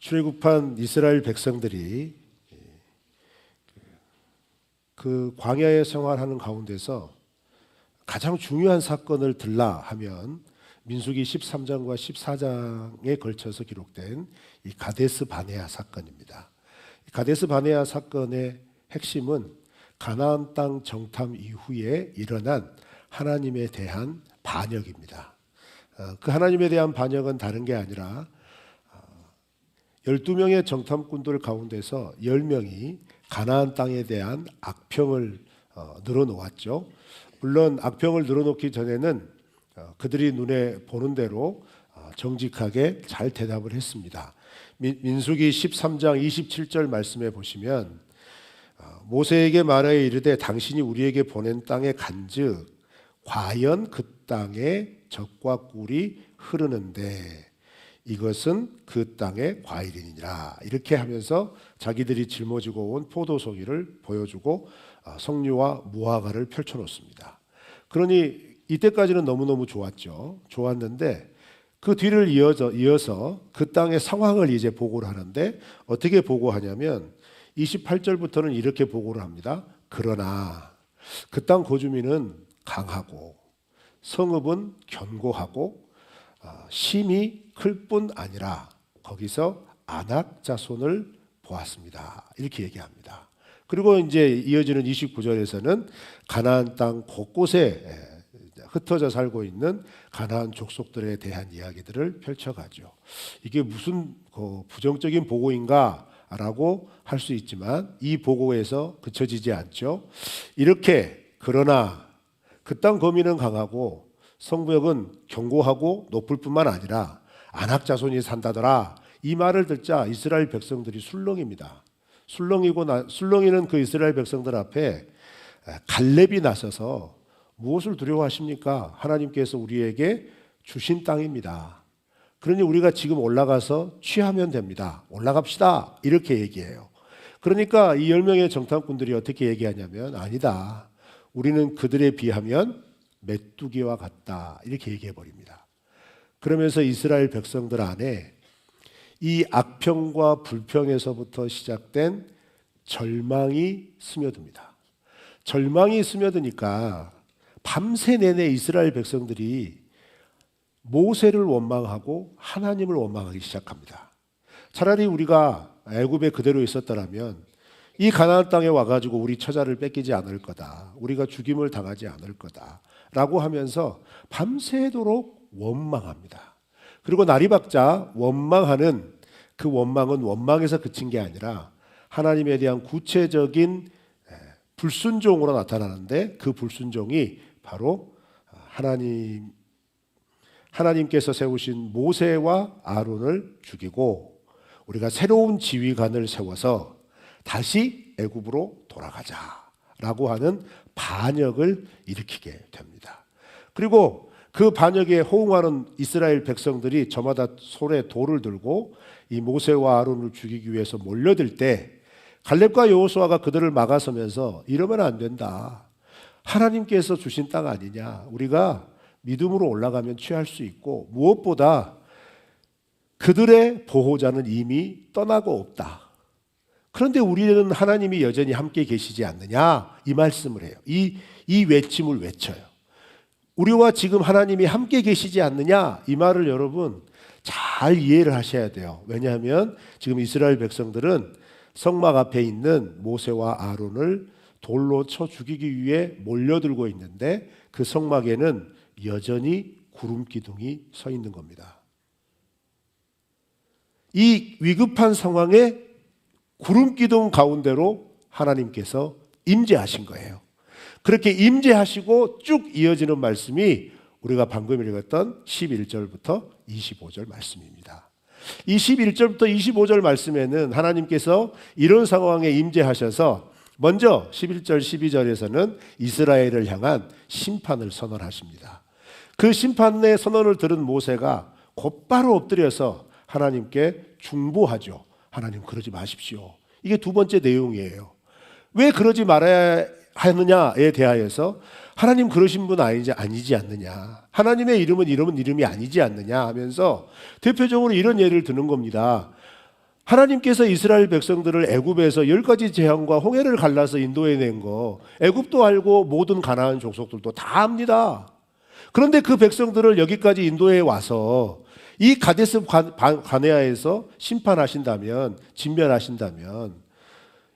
출애굽한 이스라엘 백성들이 그 광야에 생활하는 가운데서 가장 중요한 사건을 들라 하면 민수기 13장과 14장에 걸쳐서 기록된 이 가데스 바네아 사건입니다. 가데스 바네아 사건의 핵심은 가나안 땅 정탐 이후에 일어난 하나님에 대한 반역입니다. 그 하나님에 대한 반역은 다른 게 아니라 12명의 정탐꾼들 가운데서 10명이 가나안 땅에 대한 악평을 늘어놓았죠. 물론 악평을 늘어놓기 전에는 그들이 눈에 보는 대로 정직하게 잘 대답을 했습니다. 민수기 13장 27절 말씀에 보시면 모세에게 말하여 이르되 당신이 우리에게 보낸 땅에 간즉 과연 그 땅에 젖과 꿀이 흐르는데 이것은 그 땅의 과일이니라. 이렇게 하면서 자기들이 짊어지고 온 포도송이를 보여주고 석류와 무화과를 펼쳐놓습니다. 그러니 이때까지는 너무너무 좋았죠. 좋았는데 그 뒤를 이어서 그 땅의 상황을 이제 보고를 하는데 어떻게 보고하냐면 28절부터는 이렇게 보고를 합니다. 그러나 그 땅 거주민은 강하고 성읍은 견고하고 심이 클 뿐 아니라 거기서 아낙 자손을 보았습니다. 이렇게 얘기합니다. 그리고 이제 이어지는 29절에서는 가나안 땅 곳곳에 흩어져 살고 있는 가나안 족속들에 대한 이야기들을 펼쳐가죠. 이게 무슨 부정적인 보고인가라고 할 수 있지만 이 보고에서 그쳐지지 않죠. 이렇게 그러나 그 땅 거민은 강하고 성벽은 견고하고 높을 뿐만 아니라 아낙 자손이 산다더라. 이 말을 듣자 이스라엘 백성들이 술렁입니다. 술렁이는 그 이스라엘 백성들 앞에 갈렙이 나서서 무엇을 두려워하십니까? 하나님께서 우리에게 주신 땅입니다. 그러니 우리가 지금 올라가서 취하면 됩니다. 올라갑시다. 이렇게 얘기해요. 그러니까 이 10명의 정탐꾼들이 어떻게 얘기하냐면 아니다. 우리는 그들에 비하면 메뚜기와 같다. 이렇게 얘기해 버립니다. 그러면서 이스라엘 백성들 안에 이 악평과 불평에서부터 시작된 절망이 스며듭니다. 절망이 스며드니까 밤새 내내 이스라엘 백성들이 모세를 원망하고 하나님을 원망하기 시작합니다. 차라리 우리가 애굽에 그대로 있었더라면 이 가나안 땅에 와가지고 우리 처자를 뺏기지 않을 거다. 우리가 죽임을 당하지 않을 거다. 라고 하면서 밤새도록 원망합니다. 그리고 날이 밝자 원망하는 그 원망은 원망에서 그친 게 아니라 하나님에 대한 구체적인 불순종으로 나타나는데 그 불순종이 바로 하나님께서 세우신 모세와 아론을 죽이고 우리가 새로운 지휘관을 세워서 다시 애굽으로 돌아가자라고 하는 반역을 일으키게 됩니다. 그리고 그 반역에 호응하는 이스라엘 백성들이 저마다 손에 돌을 들고 이 모세와 아론을 죽이기 위해서 몰려들 때 갈렙과 여호수아가 그들을 막아서면서 이러면 안 된다. 하나님께서 주신 땅 아니냐. 우리가 믿음으로 올라가면 취할 수 있고 무엇보다 그들의 보호자는 이미 떠나고 없다. 그런데 우리는 하나님이 여전히 함께 계시지 않느냐 이 말씀을 해요. 이 외침을 외쳐요. 우리와 지금 하나님이 함께 계시지 않느냐 이 말을 여러분 잘 이해를 하셔야 돼요. 왜냐하면 지금 이스라엘 백성들은 성막 앞에 있는 모세와 아론을 돌로 쳐 죽이기 위해 몰려들고 있는데 그 성막에는 여전히 구름 기둥이 서 있는 겁니다. 이 위급한 상황에 구름 기둥 가운데로 하나님께서 임재하신 거예요. 그렇게 임재하시고 쭉 이어지는 말씀이 우리가 방금 읽었던 11절부터 25절 말씀입니다. 이 11절부터 25절 말씀에는 하나님께서 이런 상황에 임재하셔서 먼저 11절 12절에서는 이스라엘을 향한 심판을 선언하십니다. 그 심판의 선언을 들은 모세가 곧바로 엎드려서 하나님께 중보하죠. 하나님 그러지 마십시오. 이게 두 번째 내용이에요. 왜 그러지 말아야 하느냐에 대하여서 하나님 그러신 분 아니지 않느냐. 하나님의 이름은 이름이 아니지 않느냐 하면서 대표적으로 이런 예를 드는 겁니다. 하나님께서 이스라엘 백성들을 애굽에서 10가지 재앙과 홍해를 갈라서 인도해 낸 거 애굽도 알고 모든 가나안 족속들도 다 압니다. 그런데 그 백성들을 여기까지 인도해 와서 이 가데스 바네아에서 심판하신다면, 진멸하신다면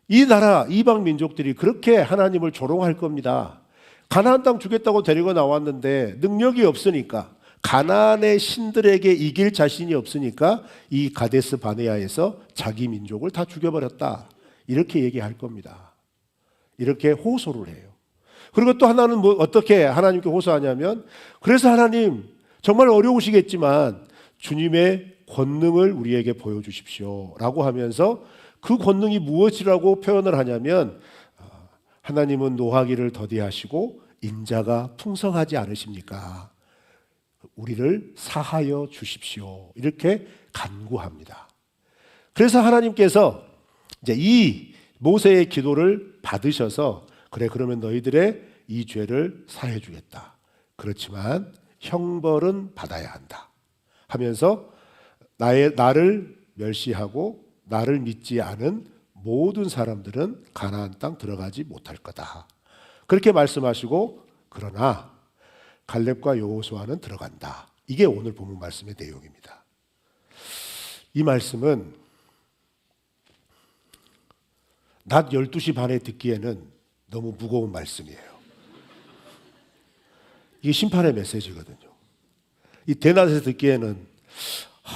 이 나라 이방 민족들이 그렇게 하나님을 조롱할 겁니다. 가나안 땅 주겠다고 데리고 나왔는데 능력이 없으니까, 가나안의 신들에게 이길 자신이 없으니까 이 가데스 바네아에서 자기 민족을 다 죽여버렸다, 이렇게 얘기할 겁니다. 이렇게 호소를 해요. 그리고 또 하나는 어떻게 하나님께 호소하냐면, 그래서 하나님 정말 어려우시겠지만 주님의 권능을 우리에게 보여주십시오 라고 하면서, 그 권능이 무엇이라고 표현을 하냐면, 하나님은 노하기를 더디하시고 인자가 풍성하지 않으십니까? 우리를 사하여 주십시오, 이렇게 간구합니다. 그래서 하나님께서 이제 이 모세의 기도를 받으셔서, 그래 그러면 너희들의 이 죄를 사해 주겠다. 그렇지만 형벌은 받아야 한다 하면서 나를 멸시하고 나를 믿지 않은 모든 사람들은 가나안 땅 들어가지 못할 거다, 그렇게 말씀하시고, 그러나 갈렙과 여호수아는 들어간다. 이게 오늘 본문 말씀의 내용입니다. 이 말씀은 낮 12시 반에 듣기에는 너무 무거운 말씀이에요. 이게 심판의 메시지거든요. 이 대낮에서 듣기에는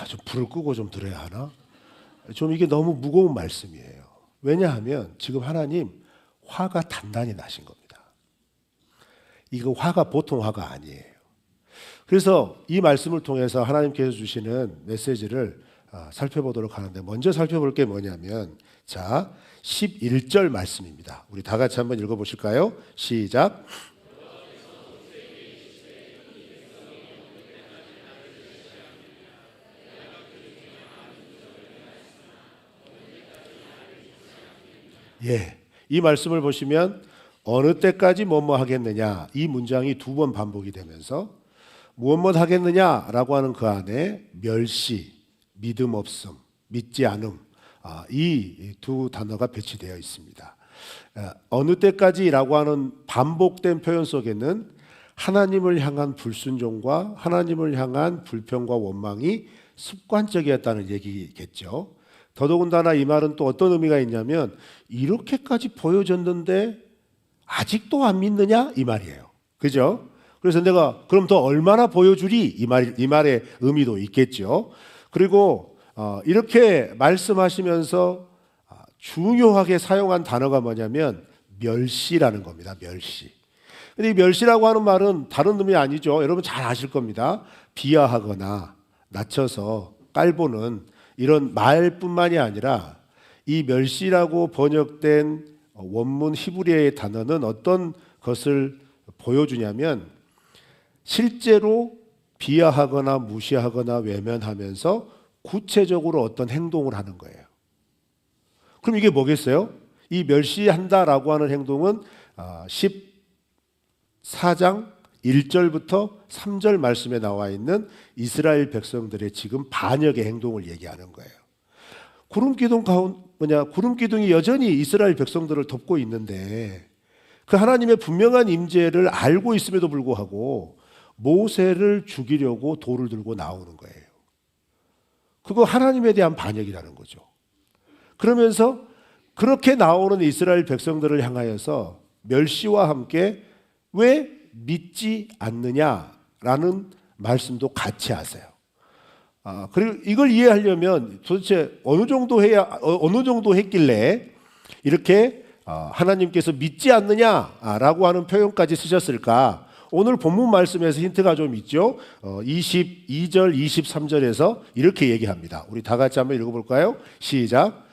좀 불을 끄고 좀 들어야 하나? 좀 이게 너무 무거운 말씀이에요. 왜냐하면 지금 하나님 화가 단단히 나신 겁니다. 이거 화가 보통 화가 아니에요. 그래서 이 말씀을 통해서 하나님께서 주시는 메시지를 살펴보도록 하는데, 먼저 살펴볼 게 뭐냐면, 자, 11절 말씀입니다. 우리 다 같이 한번 읽어보실까요? 시작. 예, 이 말씀을 보시면 어느 때까지 뭐뭐 하겠느냐, 이 문장이 2번 반복이 되면서 무엇 하겠느냐라고 하는 그 안에 멸시, 믿음 없음, 믿지 않음, 이 두 단어가 배치되어 있습니다. 어느 때까지라고 하는 반복된 표현 속에는 하나님을 향한 불순종과 하나님을 향한 불평과 원망이 습관적이었다는 얘기겠죠. 더더군다나 이 말은 또 어떤 의미가 있냐면, 이렇게까지 보여줬는데 아직도 안 믿느냐, 이 말이에요. 그죠? 그래서 내가 그럼 더 얼마나 보여주리, 이 말의 의미도 있겠죠. 그리고 이렇게 말씀하시면서 중요하게 사용한 단어가 뭐냐면 멸시라는 겁니다. 멸시. 근데 이 멸시라고 하는 말은 다른 의미 아니죠. 여러분 잘 아실 겁니다. 비하하거나 낮춰서 깔보는 이런 말뿐만이 아니라, 이 멸시라고 번역된 원문 히브리어의 단어는 어떤 것을 보여주냐면, 실제로 비하하거나 무시하거나 외면하면서 구체적으로 어떤 행동을 하는 거예요. 그럼 이게 뭐겠어요? 이 멸시한다라고 하는 행동은 14장 1절부터 3절 말씀에 나와 있는 이스라엘 백성들의 지금 반역의 행동을 얘기하는 거예요. 구름 기둥이 여전히 이스라엘 백성들을 덮고 있는데, 그 하나님의 분명한 임재를 알고 있음에도 불구하고 모세를 죽이려고 돌을 들고 나오는 거예요. 그거 하나님에 대한 반역이라는 거죠. 그러면서 그렇게 나오는 이스라엘 백성들을 향하여서 멸시와 함께 왜 믿지 않느냐라는 말씀도 같이 하세요. 그리고 이걸 이해하려면 도대체 어느 정도 했길래 이렇게 하나님께서 믿지 않느냐라고 하는 표현까지 쓰셨을까? 오늘 본문 말씀에서 힌트가 좀 있죠. 22절, 23절에서 이렇게 얘기합니다. 우리 다 같이 한번 읽어볼까요? 시작.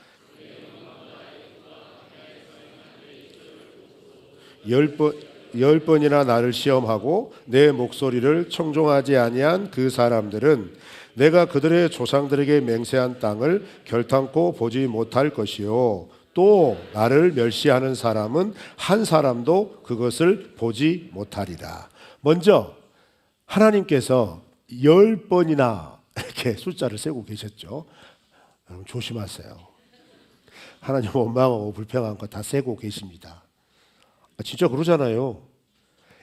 열 번이나 나를 시험하고 내 목소리를 청종하지 아니한 그 사람들은 내가 그들의 조상들에게 맹세한 땅을 결탄코 보지 못할 것이요, 또 나를 멸시하는 사람은 한 사람도 그것을 보지 못하리라. 먼저 하나님께서 10번이나 이렇게 숫자를 세고 계셨죠. 여러분 조심하세요. 하나님 원망하고 불평한 거 다 세고 계십니다. 진짜 그러잖아요.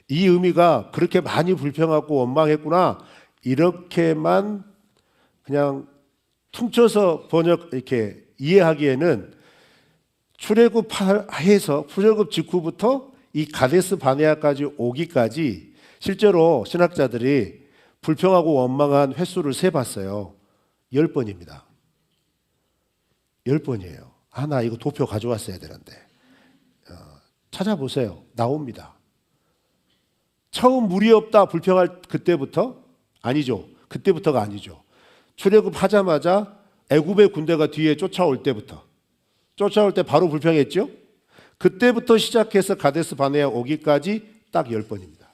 이 의미가 그렇게 많이 불평하고 원망했구나 이렇게만 그냥 퉁쳐서 이렇게 이해하기에는 출애굽해서 출애굽 직후부터 이 가데스 바네아까지 오기까지 실제로 신학자들이 불평하고 원망한 횟수를 세봤어요. 10번입니다. 10번이에요. 나 이거 도표 가져왔어야 되는데. 찾아보세요. 나옵니다. 처음 물이 없다 불평할 그때부터? 아니죠. 그때부터가 아니죠. 출애굽하자마자 애굽의 군대가 뒤에 쫓아올 때부터. 쫓아올 때 바로 불평했죠. 그때부터 시작해서 가데스 바네아 오기까지 딱 10번입니다.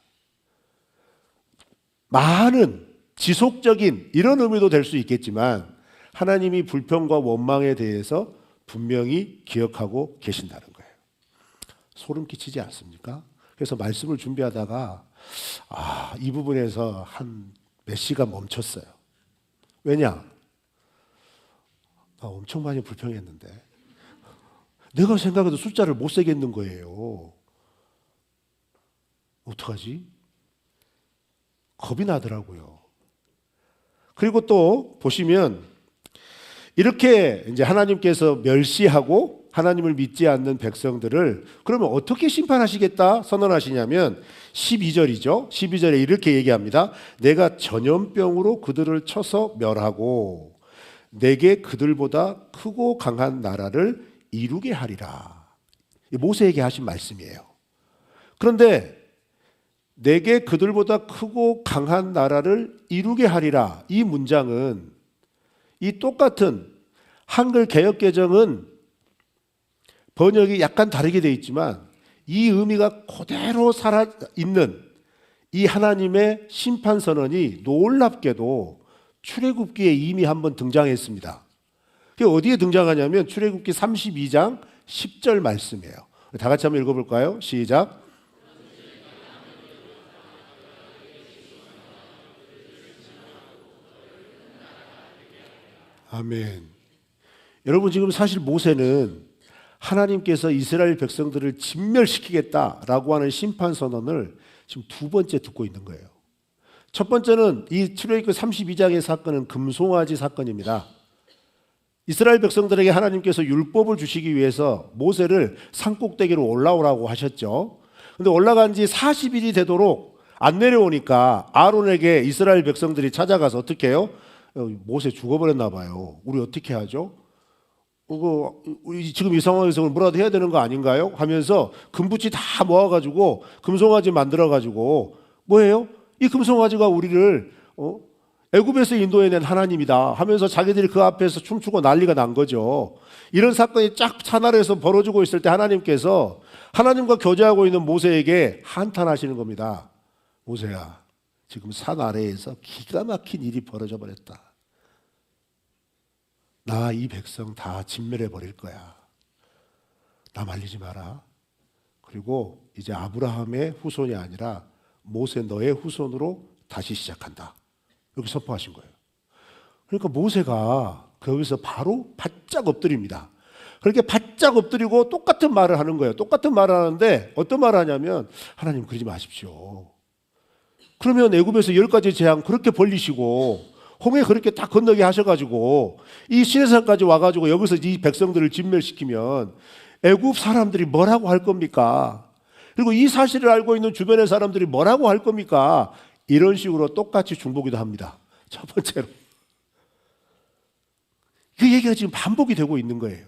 많은 지속적인 이런 의미도 될 수 있겠지만 하나님이 불평과 원망에 대해서 분명히 기억하고 계신다는 거예요. 소름 끼치지 않습니까? 그래서 말씀을 준비하다가 이 부분에서 한 몇 시간 멈췄어요. 왜냐? 나 엄청 많이 불평했는데 내가 생각해도 숫자를 못 세겠는 거예요. 어떡하지? 겁이 나더라고요. 그리고 또 보시면 이렇게 이제 하나님께서 멸시하고 하나님을 믿지 않는 백성들을 그러면 어떻게 심판하시겠다 선언하시냐면 12절이죠. 12절에 이렇게 얘기합니다. 내가 전염병으로 그들을 쳐서 멸하고 내게 그들보다 크고 강한 나라를 이루게 하리라. 모세에게 하신 말씀이에요. 그런데 내게 그들보다 크고 강한 나라를 이루게 하리라. 이 문장은 이 똑같은 한글 개역개정은 번역이 약간 다르게 되어 있지만 이 의미가 그대로 살아있는 이 하나님의 심판선언이 놀랍게도 출애굽기에 이미 한번 등장했습니다. 그게 어디에 등장하냐면 출애굽기 32장 10절 말씀이에요. 다 같이 한번 읽어볼까요? 시작. 아멘. 여러분 지금 사실 모세는 하나님께서 이스라엘 백성들을 진멸시키겠다라고 하는 심판 선언을 지금 두 번째 듣고 있는 거예요. 첫 번째는 이 출애굽기 32장의 사건은 금송아지 사건입니다. 이스라엘 백성들에게 하나님께서 율법을 주시기 위해서 모세를 산꼭대기로 올라오라고 하셨죠. 그런데 올라간 지 40일이 되도록 안 내려오니까 아론에게 이스라엘 백성들이 찾아가서 어떻게 해요? 모세 죽어버렸나 봐요. 우리 어떻게 하죠? 지금 이 상황에서 뭐라도 해야 되는 거 아닌가요? 하면서 금붙이 다 모아가지고 금송아지 만들어가지고 뭐예요? 이 금송아지가 우리를 애굽에서 인도해낸 하나님이다 하면서 자기들이 그 앞에서 춤추고 난리가 난 거죠. 이런 사건이 쫙 산아래에서 벌어지고 있을 때 하나님께서 하나님과 교제하고 있는 모세에게 한탄하시는 겁니다. 모세야, 지금 산 아래에서 기가 막힌 일이 벌어져 버렸다. 나 이 백성 다 진멸해 버릴 거야. 나 말리지 마라. 그리고 이제 아브라함의 후손이 아니라 모세 너의 후손으로 다시 시작한다. 이렇게 선포하신 거예요. 그러니까 모세가 거기서 바로 바짝 엎드립니다. 그렇게 바짝 엎드리고 똑같은 말을 하는 거예요. 똑같은 말을 하는데 어떤 말을 하냐면 하나님 그러지 마십시오. 그러면 애굽에서 10가지 재앙 그렇게 벌리시고 홍해 그렇게 딱 건너게 하셔가지고 이 시내산까지 와가지고 여기서 이 백성들을 진멸시키면 애굽 사람들이 뭐라고 할 겁니까? 그리고 이 사실을 알고 있는 주변의 사람들이 뭐라고 할 겁니까? 이런 식으로 똑같이 중보기도 합니다. 첫 번째로 그 얘기가 지금 반복이 되고 있는 거예요.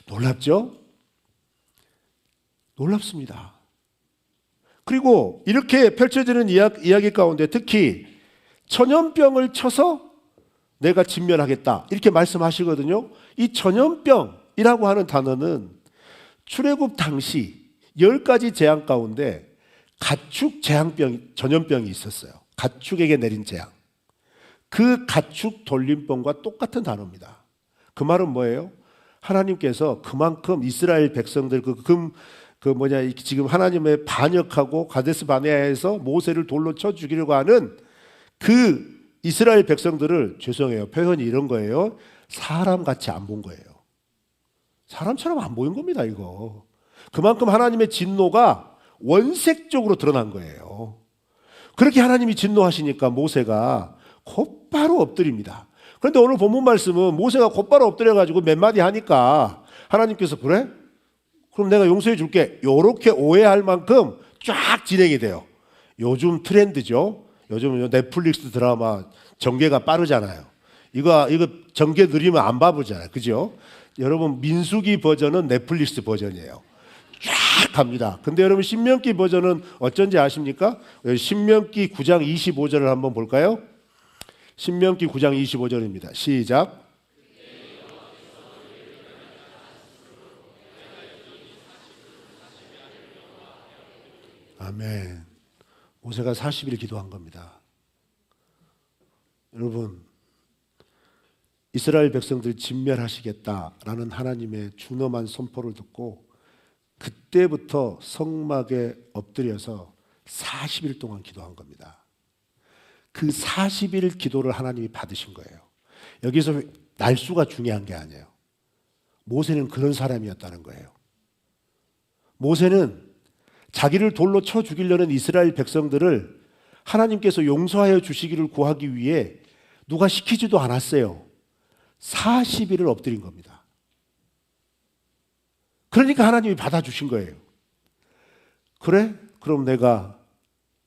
놀랍죠? 놀랍습니다. 그리고 이렇게 펼쳐지는 이야기 가운데 특히 전염병을 쳐서 내가 진멸하겠다 이렇게 말씀하시거든요. 이 전염병이라고 하는 단어는 출애굽 당시 10가지 재앙 가운데 가축 전염병이 있었어요. 가축에게 내린 재앙. 그 가축 돌림병과 똑같은 단어입니다. 그 말은 뭐예요? 하나님께서 그만큼 이스라엘 백성들 지금 하나님의 반역하고 가데스 바네아에서 모세를 돌로 쳐 죽이려고 하는 그 이스라엘 백성들을 죄송해요. 표현이 이런 거예요. 사람같이 안 본 거예요. 사람처럼 안 보인 겁니다, 이거. 그만큼 하나님의 진노가 원색적으로 드러난 거예요. 그렇게 하나님이 진노하시니까 모세가 곧바로 엎드립니다. 그런데 오늘 본문 말씀은 모세가 곧바로 엎드려가지고 몇 마디 하니까 하나님께서 그래? 그럼 내가 용서해 줄게. 이렇게 오해할 만큼 쫙 진행이 돼요. 요즘 트렌드죠. 요즘 넷플릭스 드라마 전개가 빠르잖아요. 이거 전개 느리면 안 봐보잖아요. 그죠? 여러분 민수기 버전은 넷플릭스 버전이에요. 쫙 갑니다. 근데 여러분 신명기 버전은 어쩐지 아십니까? 신명기 9장 25절을 한번 볼까요? 신명기 9장 25절입니다. 시작. 아멘. 모세가 40일 기도한 겁니다. 여러분, 이스라엘 백성들 진멸하시겠다라는 하나님의 준엄한 선포를 듣고 그때부터 성막에 엎드려서 40일 동안 기도한 겁니다. 그 40일 기도를 하나님이 받으신 거예요. 여기서 날수가 중요한 게 아니에요. 모세는 그런 사람이었다는 거예요. 모세는 자기를 돌로 쳐 죽이려는 이스라엘 백성들을 하나님께서 용서하여 주시기를 구하기 위해 누가 시키지도 않았어요. 40일을 엎드린 겁니다. 그러니까 하나님이 받아주신 거예요. 그래? 그럼 내가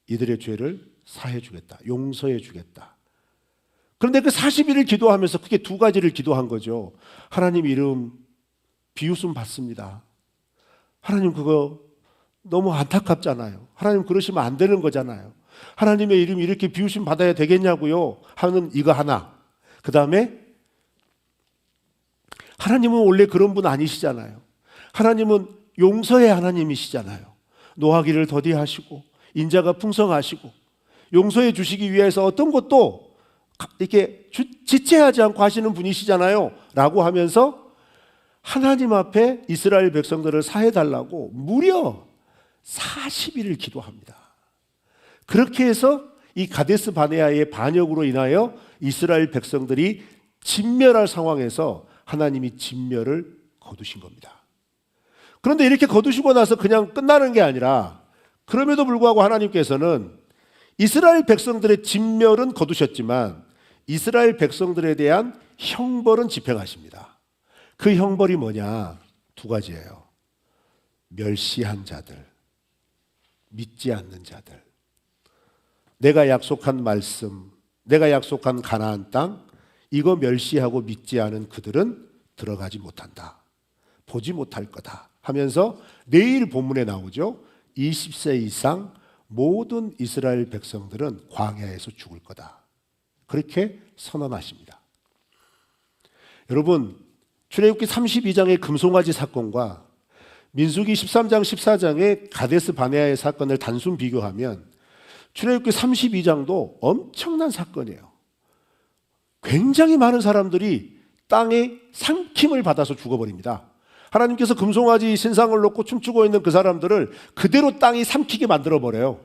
이들의 죄를 사해 주겠다. 용서해 주겠다. 그런데 그 40일을 기도하면서 크게 두 가지를 기도한 거죠. 하나님 이름 비웃음 받습니다. 하나님 그거 너무 안타깝잖아요. 하나님 그러시면 안 되는 거잖아요. 하나님의 이름이 이렇게 비웃음 받아야 되겠냐고요 하는 이거 하나. 그 다음에 하나님은 원래 그런 분 아니시잖아요. 하나님은 용서의 하나님이시잖아요. 노하기를 더디하시고 인자가 풍성하시고 용서해 주시기 위해서 어떤 것도 이렇게 지체하지 않고 하시는 분이시잖아요 라고 하면서 하나님 앞에 이스라엘 백성들을 사해달라고 무려 40일을 기도합니다. 그렇게 해서 이 가데스 바네아의 반역으로 인하여 이스라엘 백성들이 진멸할 상황에서 하나님이 진멸을 거두신 겁니다. 그런데 이렇게 거두시고 나서 그냥 끝나는 게 아니라 그럼에도 불구하고 하나님께서는 이스라엘 백성들의 진멸은 거두셨지만 이스라엘 백성들에 대한 형벌은 집행하십니다. 그 형벌이 뭐냐? 두 가지예요. 멸시한 자들, 믿지 않는 자들. 내가 약속한 말씀, 내가 약속한 가나안 땅, 이거 멸시하고 믿지 않은 그들은 들어가지 못한다. 보지 못할 거다 하면서 내일 본문에 나오죠. 20세 이상 모든 이스라엘 백성들은 광야에서 죽을 거다. 그렇게 선언하십니다. 여러분, 출애굽기 32장의 금송아지 사건과 민수기 13장 14장의 가데스 바네아의 사건을 단순 비교하면 출애굽기 32장도 엄청난 사건이에요. 굉장히 많은 사람들이 땅에 삼킴을 받아서 죽어버립니다. 하나님께서 금송아지 신상을 놓고 춤추고 있는 그 사람들을 그대로 땅이 삼키게 만들어버려요.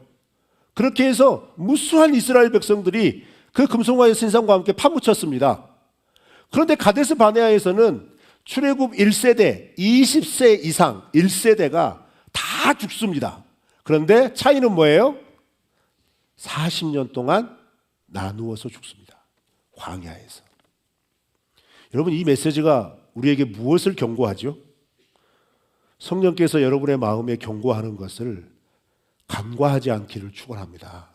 그렇게 해서 무수한 이스라엘 백성들이 그 금송아지 신상과 함께 파묻혔습니다. 그런데 가데스 바네아에서는 출애굽 1세대, 20세 이상 1세대가 다 죽습니다. 그런데 차이는 뭐예요? 40년 동안 나누어서 죽습니다. 광야에서. 여러분, 이 메시지가 우리에게 무엇을 경고하죠? 성령께서 여러분의 마음에 경고하는 것을 간과하지 않기를 축원합니다.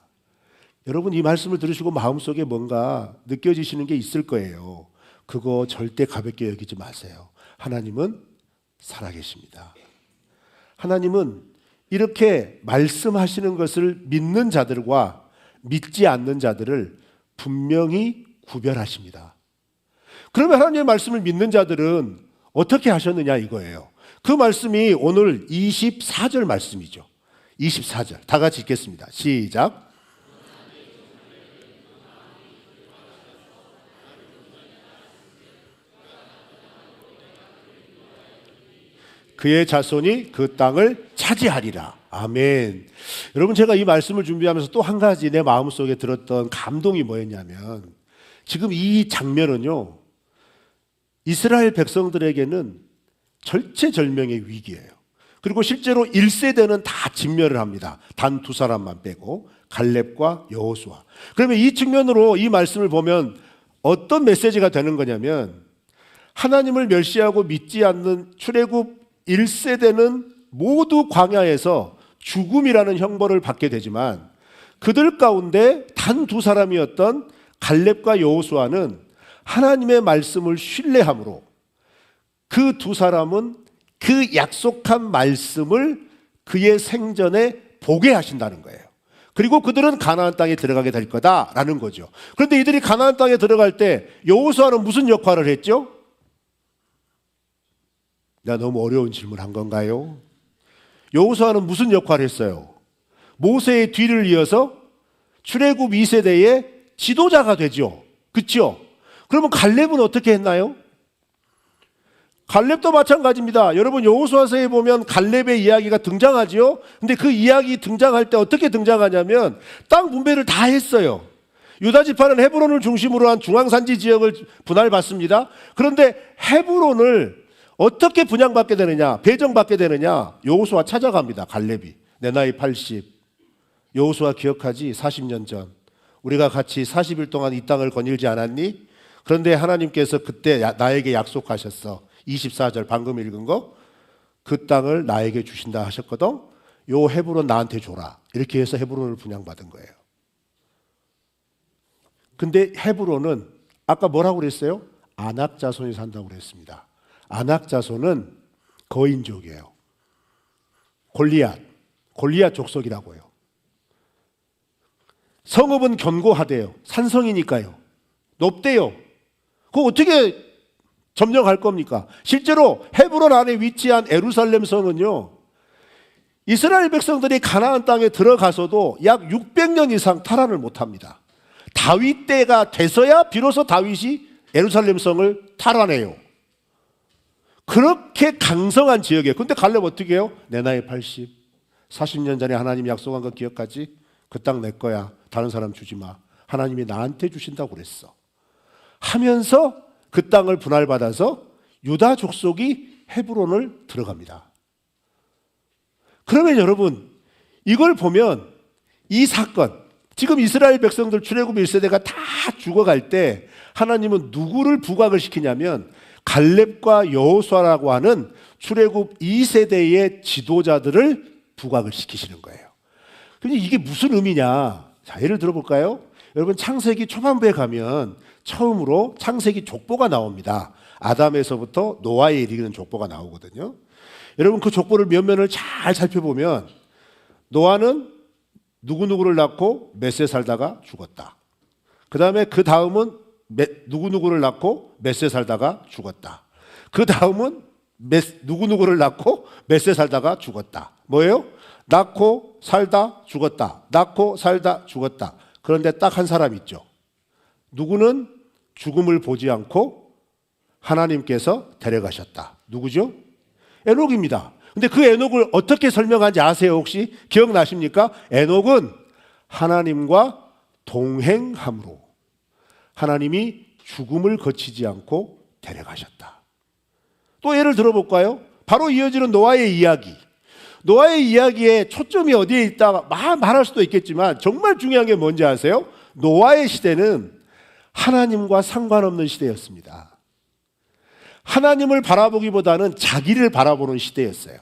여러분, 이 말씀을 들으시고 마음속에 뭔가 느껴지시는 게 있을 거예요. 그거 절대 가볍게 여기지 마세요. 하나님은 살아계십니다. 하나님은 이렇게 말씀하시는 것을 믿는 자들과 믿지 않는 자들을 분명히 구별하십니다. 그러면 하나님의 말씀을 믿는 자들은 어떻게 하셨느냐 이거예요. 그 말씀이 오늘 24절 말씀이죠. 24절 다 같이 읽겠습니다. 시작. 그의 자손이 그 땅을 차지하리라. 아멘. 여러분, 제가 이 말씀을 준비하면서 또 한 가지 내 마음속에 들었던 감동이 뭐였냐면 지금 이 장면은요, 이스라엘 백성들에게는 절체절명의 위기예요. 그리고 실제로 1세대는 다 진멸을 합니다. 단 두 사람만 빼고 갈렙과 여호수아. 그러면 이 측면으로 이 말씀을 보면 어떤 메시지가 되는 거냐면 하나님을 멸시하고 믿지 않는 출애굽 1세대는 모두 광야에서 죽음이라는 형벌을 받게 되지만 그들 가운데 단 두 사람이었던 갈렙과 여호수아는 하나님의 말씀을 신뢰함으로 그 두 사람은 그 약속한 말씀을 그의 생전에 보게 하신다는 거예요. 그리고 그들은 가나안 땅에 들어가게 될 거다라는 거죠. 그런데 이들이 가나안 땅에 들어갈 때 여호수아는 무슨 역할을 했죠? 나 너무 어려운 질문한 건가요? 여호수아는 무슨 역할을 했어요? 모세의 뒤를 이어서 출애굽 2세대의 지도자가 되죠. 그렇죠? 그러면 갈렙은 어떻게 했나요? 갈렙도 마찬가지입니다. 여러분 여호수아서에 보면 갈렙의 이야기가 등장하죠. 근데 그 이야기 등장할 때 어떻게 등장하냐면 땅 분배를 다 했어요. 유다 지파는 헤브론을 중심으로 한 중앙산지 지역을 분할받습니다. 그런데 헤브론을 어떻게 분양받게 되느냐, 배정받게 되느냐, 여호수아 찾아갑니다. 갈렙이. 내 나이 80. 여호수아 기억하지? 40년 전. 우리가 같이 40일 동안 이 땅을 거닐지 않았니? 그런데 하나님께서 그때 나에게 약속하셨어. 24절 방금 읽은 거. 그 땅을 나에게 주신다 하셨거든. 요 헤브론 나한테 줘라. 이렇게 해서 헤브론을 분양받은 거예요. 근데 헤브론은 아까 뭐라고 그랬어요? 아낙 자손이 산다고 그랬습니다. 아낙 자손은 거인족이에요. 골리앗 족속이라고 해요. 성읍은 견고하대요. 산성이니까요. 높대요. 그거 어떻게 점령할 겁니까? 실제로 헤브론 안에 위치한 예루살렘 성은요, 이스라엘 백성들이 가나안 땅에 들어가서도 약 600년 이상 탈환을 못합니다. 다윗 때가 돼서야 비로소 다윗이 예루살렘 성을 탈환해요. 그렇게 강성한 지역이에요. 근데 갈렙 어떻게 해요? 내 나이 80. 40년 전에 하나님 약속한 거 기억하지? 그 땅 내 거야. 다른 사람 주지 마. 하나님이 나한테 주신다고 그랬어. 하면서 그 땅을 분할받아서 유다 족속이 헤브론을 들어갑니다. 그러면 여러분, 이걸 보면 이 사건, 지금 이스라엘 백성들 출애굽 1세대가 다 죽어갈 때 하나님은 누구를 부각을 시키냐면 갈렙과 여호수아라고 하는 출애굽 2세대의 지도자들을 부각을 시키시는 거예요. 근데 이게 무슨 의미냐? 자, 예를 들어볼까요? 여러분 창세기 초반부에 가면 처음으로 창세기 족보가 나옵니다. 아담에서부터 노아에 이르는 족보가 나오거든요. 여러분 그 족보를 몇 면을 잘 살펴보면 노아는 누구누구를 낳고 몇 세 살다가 죽었다. 그 다음에 그 다음은 누구누구를 낳고 몇 세 살다가 죽었다. 그 다음은 누구누구를 낳고 몇 세 살다가 죽었다. 뭐예요? 낳고 살다 죽었다. 낳고 살다 죽었다. 그런데 딱 한 사람 있죠. 누구는 죽음을 보지 않고 하나님께서 데려가셨다. 누구죠? 에녹입니다. 근데 그 에녹을 어떻게 설명하는지 아세요? 혹시 기억나십니까? 에녹은 하나님과 동행함으로 하나님이 죽음을 거치지 않고 데려가셨다. 또 예를 들어볼까요? 바로 이어지는 노아의 이야기. 노아의 이야기에 초점이 어디에 있다 말할 수도 있겠지만 정말 중요한 게 뭔지 아세요? 노아의 시대는 하나님과 상관없는 시대였습니다. 하나님을 바라보기보다는 자기를 바라보는 시대였어요.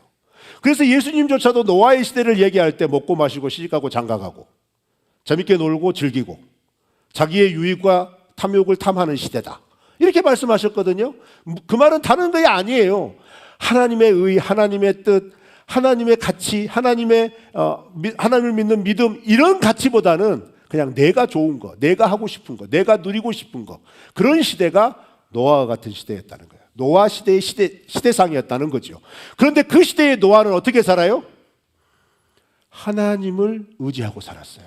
그래서 예수님조차도 노아의 시대를 얘기할 때 먹고 마시고 시집가고 장가가고 재밌게 놀고 즐기고 자기의 유익과 탐욕을 탐하는 시대다. 이렇게 말씀하셨거든요. 그 말은 다른 게 아니에요. 하나님의 의, 하나님의 뜻, 하나님의 가치, 하나님을 믿는 믿음 이런 가치보다는 그냥 내가 좋은 거, 내가 하고 싶은 거, 내가 누리고 싶은 거 그런 시대가 노아와 같은 시대였다는 거예요. 노아 시대의 시대상이었다는 거죠. 그런데 그 시대의 노아는 어떻게 살아요? 하나님을 의지하고 살았어요.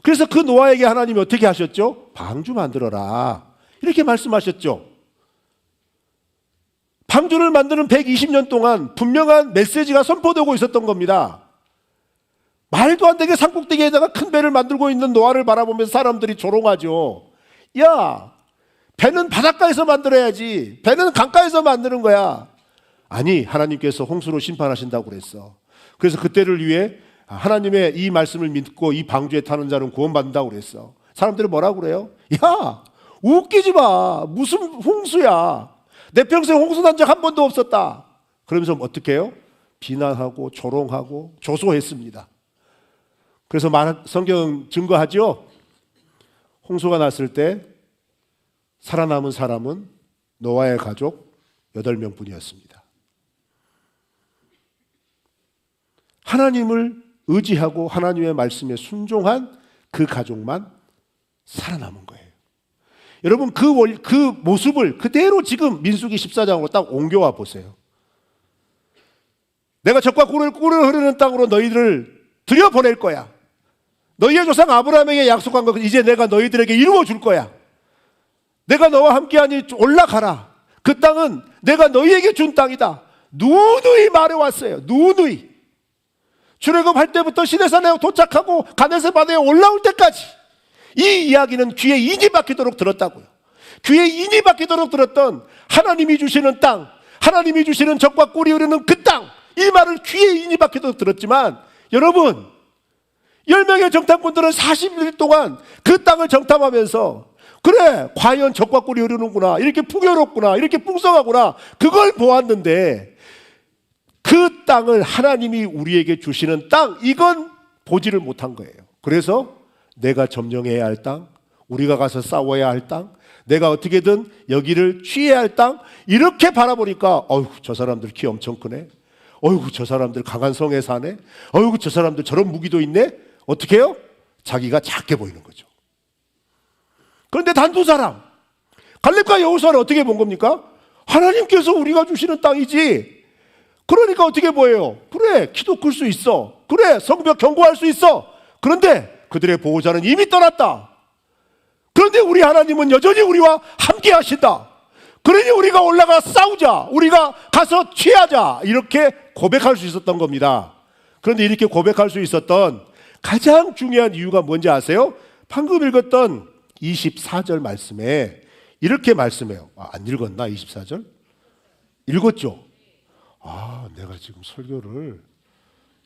그래서 그 노아에게 하나님이 어떻게 하셨죠? 방주 만들어라 이렇게 말씀하셨죠. 방주를 만드는 120년 동안 분명한 메시지가 선포되고 있었던 겁니다. 말도 안 되게 산꼭대기에다가 큰 배를 만들고 있는 노아를 바라보면서 사람들이 조롱하죠. 야, 배는 바닷가에서 만들어야지. 배는 강가에서 만드는 거야. 아니, 하나님께서 홍수로 심판하신다고 그랬어. 그래서 그때를 위해 하나님의 이 말씀을 믿고 이 방주에 타는 자는 구원받는다고 그랬어. 사람들이 뭐라고 그래요? 야, 웃기지 마. 무슨 홍수야. 내 평생 홍수 난 적 한 번도 없었다. 그러면서 어떻게 해요? 비난하고 조롱하고 조소했습니다. 그래서 성경 증거하죠. 홍수가 났을 때 살아남은 사람은 노아의 가족 8명 뿐이었습니다. 하나님을 의지하고 하나님의 말씀에 순종한 그 가족만 살아남은 거예요. 여러분, 그 모습을 그대로 지금 민수기 14장으로 딱 옮겨와 보세요. 내가 젖과 꿀을 흐르는 땅으로 너희들을 들여보낼 거야. 너희의 조상 아브라함에게 약속한 것 이제 내가 너희들에게 이루어 줄 거야. 내가 너와 함께하니 올라가라. 그 땅은 내가 너희에게 준 땅이다. 누누이 말해왔어요. 누누이. 출애굽할 때부터 시내산에 도착하고 가데스 바다에 올라올 때까지 이 이야기는 귀에 인이 박히도록 들었다고요. 귀에 인이 박히도록 들었던 하나님이 주시는 땅, 하나님이 주시는 젖과 꿀이 흐르는 그 땅, 이 말을 귀에 인이 박히도록 들었지만 여러분, 10명의 정탐꾼들은 40일 동안 그 땅을 정탐하면서 그래, 과연 젖과 꿀이 흐르는구나, 이렇게 풍요롭구나, 이렇게 풍성하구나, 그걸 보았는데 그 땅을 하나님이 우리에게 주시는 땅, 이건 보지를 못한 거예요. 그래서 내가 점령해야 할 땅, 우리가 가서 싸워야 할 땅, 내가 어떻게든 여기를 취해야 할 땅, 이렇게 바라보니까 어휴, 저 사람들 키 엄청 크네, 어휴, 저 사람들 강한 성에 사네, 어휴, 저 사람들 저런 무기도 있네. 어떻게 해요? 자기가 작게 보이는 거죠. 그런데 단 두 사람, 갈렙과 여호수아는 어떻게 본 겁니까? 하나님께서 우리가 주시는 땅이지. 그러니까 어떻게 보여요? 그래, 키도 클 수 있어. 그래, 성벽 견고할 수 있어. 그런데 그들의 보호자는 이미 떠났다. 그런데 우리 하나님은 여전히 우리와 함께 하신다. 그러니 우리가 올라가 싸우자, 우리가 가서 취하자, 이렇게 고백할 수 있었던 겁니다. 그런데 이렇게 고백할 수 있었던 가장 중요한 이유가 뭔지 아세요? 방금 읽었던 24절 말씀에 이렇게 말씀해요. 안 읽었나? 24절? 읽었죠? 내가 지금 설교를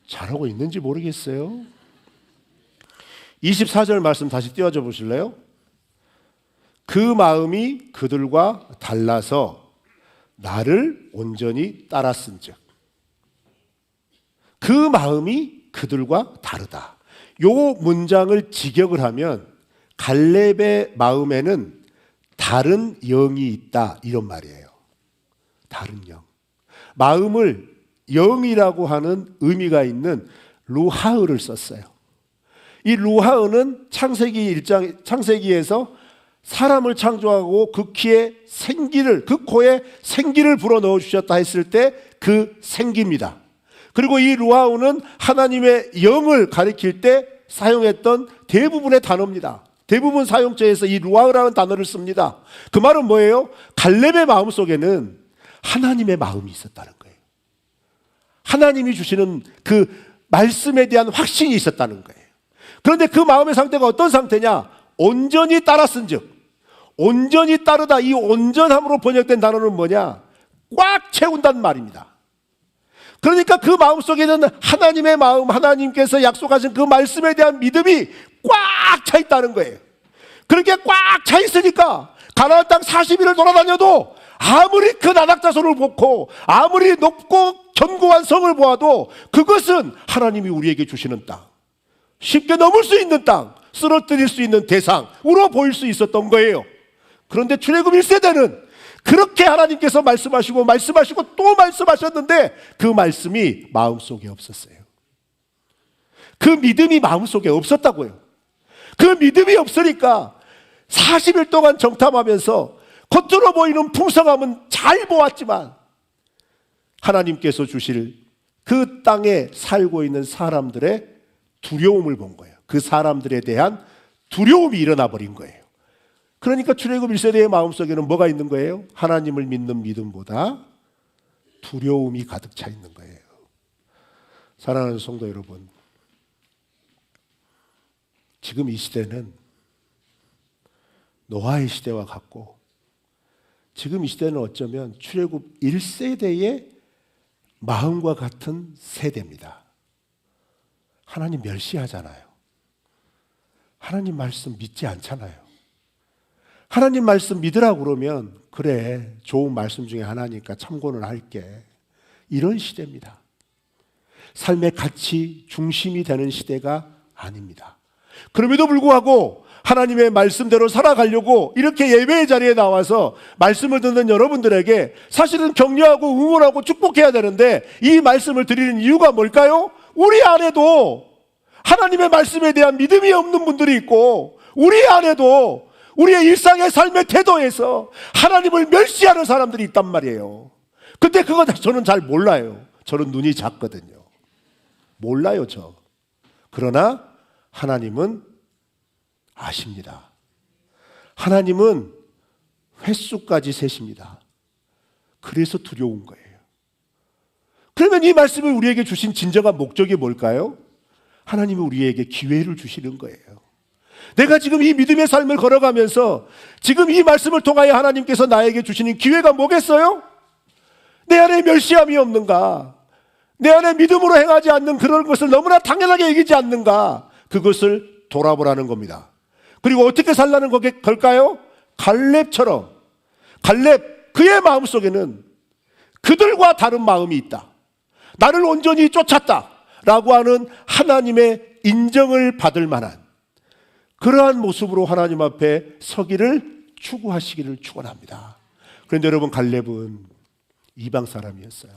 잘하고 있는지 모르겠어요. 24절 말씀 다시 띄워줘 보실래요? 그 마음이 그들과 달라서 나를 온전히 따랐은즉. 그 마음이 그들과 다르다. 요 문장을 직역을 하면 갈렙의 마음에는 다른 영이 있다, 이런 말이에요. 다른 영. 마음을 영이라고 하는 의미가 있는 루하흐를 썼어요. 이 루하흐는 창세기에서 사람을 창조하고 그 키에 생기를, 그 코에 생기를 불어넣어 주셨다 했을 때 그 생기입니다. 그리고 이 루하흐는 하나님의 영을 가리킬 때 사용했던 대부분의 단어입니다. 대부분 사용처에서 이 루하흐라는 단어를 씁니다. 그 말은 뭐예요? 갈렙의 마음속에는 하나님의 마음이 있었다는 거예요. 하나님이 주시는 그 말씀에 대한 확신이 있었다는 거예요. 그런데 그 마음의 상태가 어떤 상태냐? 온전히 따랐은즉. 온전히 따르다, 이 온전함으로 번역된 단어는 뭐냐? 꽉 채운다는 말입니다. 그러니까 그 마음속에는 하나님의 마음, 하나님께서 약속하신 그 말씀에 대한 믿음이 꽉 차 있다는 거예요. 그렇게 꽉 차 있으니까 가나안 땅 40일을 돌아다녀도 아무리 그 나닥자손을 보고 아무리 높고 견고한 성을 보아도 그것은 하나님이 우리에게 주시는 땅, 쉽게 넘을 수 있는 땅, 쓰러뜨릴 수 있는 대상으로 보일 수 있었던 거예요. 그런데 출애굽 1세대는 그렇게 하나님께서 말씀하시고 또 말씀하셨는데 그 말씀이 마음속에 없었어요. 그 믿음이 마음속에 없었다고요. 그 믿음이 없으니까 40일 동안 정탐하면서 겉으로 보이는 풍성함은 잘 보았지만 하나님께서 주실 그 땅에 살고 있는 사람들의 두려움을 본 거예요. 그 사람들에 대한 두려움이 일어나 버린 거예요. 그러니까 출애굽 1세대의 마음속에는 뭐가 있는 거예요? 하나님을 믿는 믿음보다 두려움이 가득 차 있는 거예요. 사랑하는 성도 여러분, 지금 이 시대는 노아의 시대와 같고 지금 이 시대는 어쩌면 출애굽 1세대의 마음과 같은 세대입니다. 하나님 멸시하잖아요. 하나님 말씀 믿지 않잖아요. 하나님 말씀 믿으라고 그러면 그래, 좋은 말씀 중에 하나니까 참고는 할게. 이런 시대입니다. 삶의 가치 중심이 되는 시대가 아닙니다. 그럼에도 불구하고 하나님의 말씀대로 살아가려고 이렇게 예배의 자리에 나와서 말씀을 듣는 여러분들에게 사실은 격려하고 응원하고 축복해야 되는데, 이 말씀을 드리는 이유가 뭘까요? 우리 안에도 하나님의 말씀에 대한 믿음이 없는 분들이 있고, 우리 안에도 우리의 일상의 삶의 태도에서 하나님을 멸시하는 사람들이 있단 말이에요. 근데 그거 저는 잘 몰라요. 저는 눈이 작거든요. 몰라요, 저. 그러나 하나님은 아십니다. 하나님은 횟수까지 세십니다. 그래서 두려운 거예요. 그러면 이 말씀을 우리에게 주신 진정한 목적이 뭘까요? 하나님이 우리에게 기회를 주시는 거예요. 내가 지금 이 믿음의 삶을 걸어가면서 지금 이 말씀을 통하여 하나님께서 나에게 주시는 기회가 뭐겠어요? 내 안에 멸시함이 없는가? 내 안에 믿음으로 행하지 않는 그런 것을 너무나 당연하게 여기지 않는가? 그것을 돌아보라는 겁니다. 그리고 어떻게 살라는 걸까요? 갈렙처럼, 갈렙 그의 마음속에는 그들과 다른 마음이 있다. 나를 온전히 쫓았다 라고 하는 하나님의 인정을 받을 만한 그러한 모습으로 하나님 앞에 서기를 추구하시기를 축원합니다. 그런데 여러분, 갈렙은 이방 사람이었어요.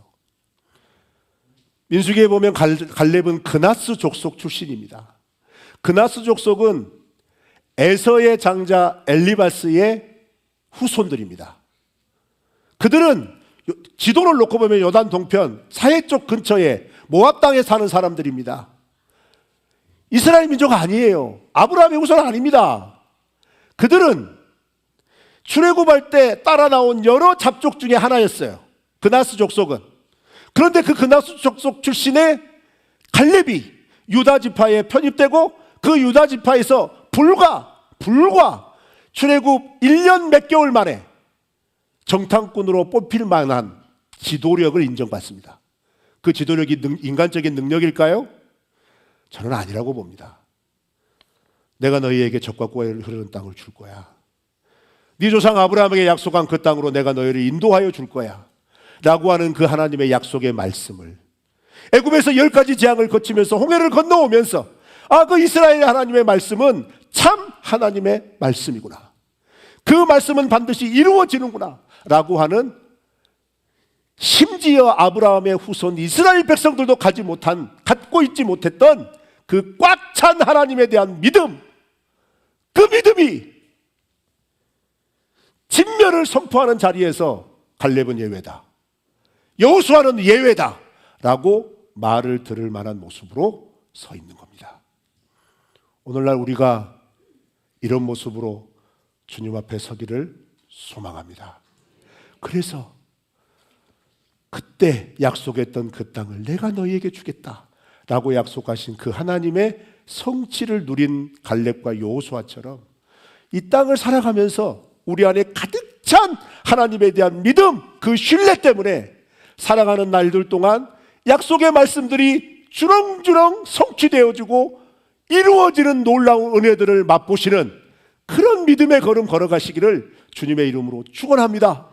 민수기에 보면 갈렙은 그나스 족속 출신입니다. 그나스 족속은 에서의 장자 엘리바스의 후손들입니다. 그들은 지도를 놓고 보면 요단 동편 사해 쪽 근처에 모압 땅에 사는 사람들입니다. 이스라엘 민족 아니에요. 아브라함의 후손 아닙니다. 그들은 출애굽할 때 따라 나온 여러 잡족 중에 하나였어요. 그나스 족속은. 그런데 그 그나스 족속 출신의 갈렙이 유다 지파에 편입되고, 그 유다 지파에서 불과 출애굽 1년 몇 개월 만에 정탐꾼으로 뽑힐 만한 지도력을 인정받습니다. 그 지도력이 인간적인 능력일까요? 저는 아니라고 봅니다. 내가 너희에게 젖과 꿀이 흐르는 땅을 줄 거야. 네 조상 아브라함에게 약속한 그 땅으로 내가 너희를 인도하여 줄 거야 라고 하는 그 하나님의 약속의 말씀을 애굽에서 10가지 재앙을 거치면서 홍해를 건너오면서, 그 이스라엘 하나님의 말씀은 참 하나님의 말씀이구나, 그 말씀은 반드시 이루어지는구나 라고 하는, 심지어 아브라함의 후손 이스라엘 백성들도 갖고 있지 못했던 그 꽉 찬 하나님에 대한 믿음, 그 믿음이 진멸을 선포하는 자리에서 갈렙은 예외다, 여호수아는 예외다 라고 말을 들을 만한 모습으로 서 있는 겁니다. 오늘날 우리가 이런 모습으로 주님 앞에 서기를 소망합니다. 그래서 그때 약속했던 그 땅을 내가 너희에게 주겠다 라고 약속하신 그 하나님의 성취를 누린 갈렙과 여호수아처럼 이 땅을 살아가면서 우리 안에 가득 찬 하나님에 대한 믿음, 그 신뢰 때문에 살아가는 날들 동안 약속의 말씀들이 주렁주렁 성취되어지고 이루어지는 놀라운 은혜들을 맛보시는 그런 믿음의 걸음 걸어가시기를 주님의 이름으로 축원합니다.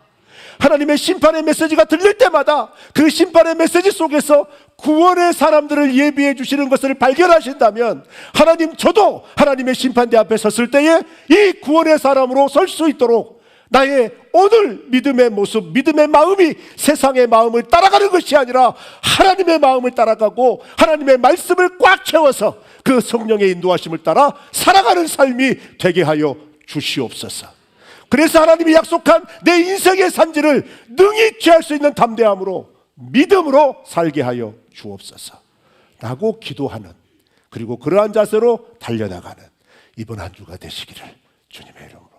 하나님의 심판의 메시지가 들릴 때마다 그 심판의 메시지 속에서 구원의 사람들을 예비해 주시는 것을 발견하신다면, 하나님, 저도 하나님의 심판대 앞에 섰을 때에 이 구원의 사람으로 설 수 있도록 나의 오늘 믿음의 모습, 믿음의 마음이 세상의 마음을 따라가는 것이 아니라 하나님의 마음을 따라가고 하나님의 말씀을 꽉 채워서 그 성령의 인도하심을 따라 살아가는 삶이 되게 하여 주시옵소서. 그래서 하나님이 약속한 내 인생의 산지를 능히 취할 수 있는 담대함으로, 믿음으로 살게 하여 주옵소서 라고 기도하는, 그리고 그러한 자세로 달려나가는 이번 한 주가 되시기를 주님의 이름으로